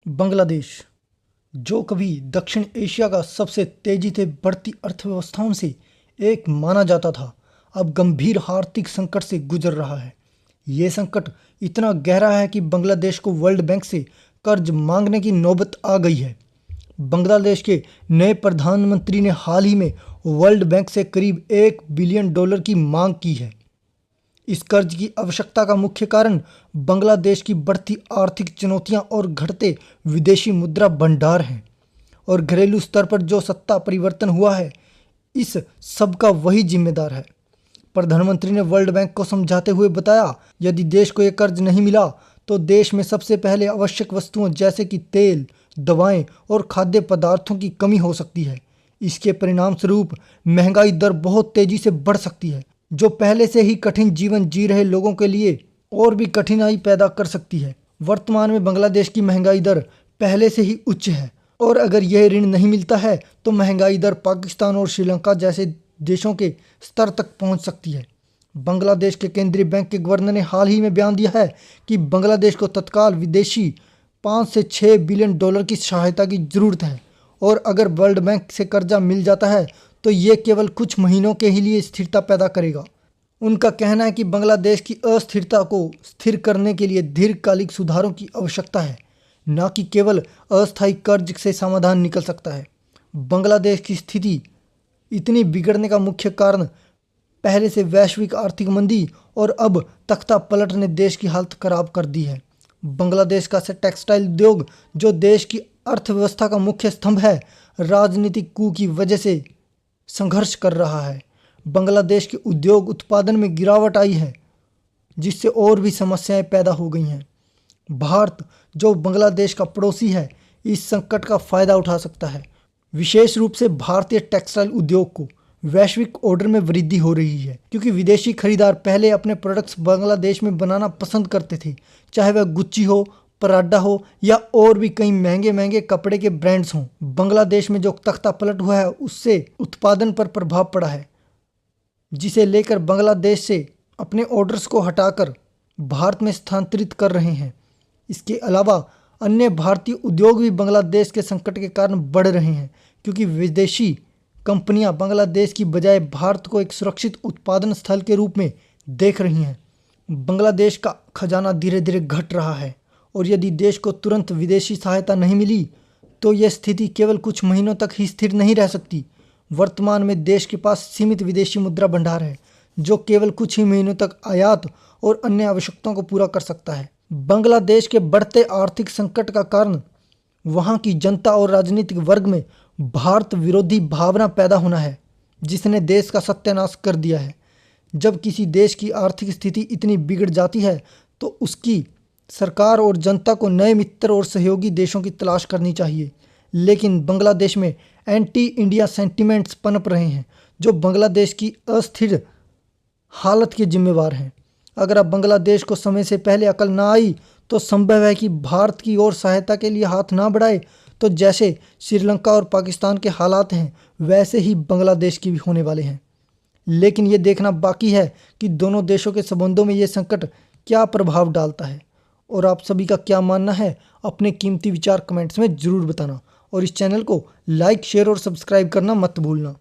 बांग्लादेश, जो कभी दक्षिण एशिया का सबसे तेजी से बढ़ती अर्थव्यवस्थाओं से एक माना जाता था, अब गंभीर आर्थिक संकट से गुजर रहा है। ये संकट इतना गहरा है कि बांग्लादेश को वर्ल्ड बैंक से कर्ज मांगने की नौबत आ गई है। बांग्लादेश के नए प्रधानमंत्री ने हाल ही में वर्ल्ड बैंक से करीब $1 बिलियन की मांग की है। इस कर्ज की आवश्यकता का मुख्य कारण बांग्लादेश की बढ़ती आर्थिक चुनौतियां और घटते विदेशी मुद्रा भंडार हैं, और घरेलू स्तर पर जो सत्ता परिवर्तन हुआ है, इस सब का वही जिम्मेदार है। प्रधानमंत्री ने वर्ल्ड बैंक को समझाते हुए बताया, यदि देश को यह कर्ज नहीं मिला तो देश में सबसे पहले आवश्यक वस्तुओं जैसे कि तेल, दवाएं और खाद्य पदार्थों की कमी हो सकती है। इसके परिणाम स्वरूप महंगाई दर बहुत तेजी से बढ़ सकती है, जो पहले से ही कठिन जीवन जी रहे लोगों के लिए और भी कठिनाई पैदा कर सकती है। वर्तमान में बांग्लादेश की महंगाई दर पहले से ही उच्च है, और अगर यह ऋण नहीं मिलता है तो महंगाई दर पाकिस्तान और श्रीलंका जैसे देशों के स्तर तक पहुंच सकती है। बांग्लादेश के केंद्रीय बैंक के गवर्नर ने हाल ही में बयान दिया है कि बांग्लादेश को तत्काल विदेशी 5 से 6 बिलियन डॉलर की सहायता की जरूरत है, और अगर वर्ल्ड बैंक से कर्जा मिल जाता है तो ये केवल कुछ महीनों के ही लिए स्थिरता पैदा करेगा। उनका कहना है कि बांग्लादेश की अस्थिरता को स्थिर करने के लिए दीर्घकालिक सुधारों की आवश्यकता है, न कि केवल अस्थायी कर्ज से समाधान निकल सकता है। बांग्लादेश की स्थिति इतनी बिगड़ने का मुख्य कारण पहले से वैश्विक आर्थिक मंदी और अब तख्ता पलट ने देश की हालत खराब कर दी है। बांग्लादेश का टेक्सटाइल उद्योग, जो देश की अर्थव्यवस्था का मुख्य स्तंभ है, राजनीतिक कू की वजह से संघर्ष कर रहा है। बांग्लादेश के उद्योग उत्पादन में गिरावट आई है, जिससे और भी समस्याएं पैदा हो गई हैं। भारत, जो बांग्लादेश का पड़ोसी है, इस संकट का फायदा उठा सकता है। विशेष रूप से भारतीय टेक्सटाइल उद्योग को वैश्विक ऑर्डर में वृद्धि हो रही है, क्योंकि विदेशी खरीदार पहले अपने प्रोडक्ट्स बांग्लादेश में बनाना पसंद करते थे, चाहे वह गुच्ची हो, पराडा हो या और भी कई महंगे महंगे कपड़े के ब्रांड्स हों। बांग्लादेश में जो तख्ता पलट हुआ है, उससे उत्पादन पर प्रभाव पड़ा है, जिसे लेकर बांग्लादेश से अपने ऑर्डर्स को हटाकर भारत में स्थानांतरित कर रहे हैं। इसके अलावा अन्य भारतीय उद्योग भी बांग्लादेश के संकट के कारण बढ़ रहे हैं, क्योंकि विदेशी कंपनियां बांग्लादेश की बजाय भारत को एक सुरक्षित उत्पादन स्थल के रूप में देख रही हैं। बांग्लादेश का खजाना धीरे धीरे घट रहा है, और यदि देश को तुरंत विदेशी सहायता नहीं मिली तो यह स्थिति केवल कुछ महीनों तक ही स्थिर नहीं रह सकती। वर्तमान में देश के पास सीमित विदेशी मुद्रा भंडार है, जो केवल कुछ ही महीनों तक आयात और अन्य आवश्यकताओं को पूरा कर सकता है। बांग्लादेश के बढ़ते आर्थिक संकट का कारण वहां की जनता और राजनीतिक वर्ग में भारत विरोधी भावना पैदा होना है, जिसने देश का सत्यानाश कर दिया है। जब किसी देश की आर्थिक स्थिति इतनी बिगड़ जाती है तो उसकी सरकार और जनता को नए मित्र और सहयोगी देशों की तलाश करनी चाहिए। लेकिन बांग्लादेश में एंटी इंडिया सेंटिमेंट्स पनप रहे हैं, जो बांग्लादेश की अस्थिर हालत के जिम्मेवार हैं। अगर अब बांग्लादेश को समय से पहले अकल ना आई तो संभव है कि भारत की ओर सहायता के लिए हाथ ना बढ़ाए तो जैसे श्रीलंका और पाकिस्तान के हालात हैं, वैसे ही बांग्लादेश की भी होने वाले हैं। लेकिन ये देखना बाकी है कि दोनों देशों के संबंधों में ये संकट क्या प्रभाव डालता है। और आप सभी का क्या मानना है, अपने कीमती विचार कमेंट्स में ज़रूर बताना, और इस चैनल को लाइक, शेयर और सब्सक्राइब करना मत भूलना।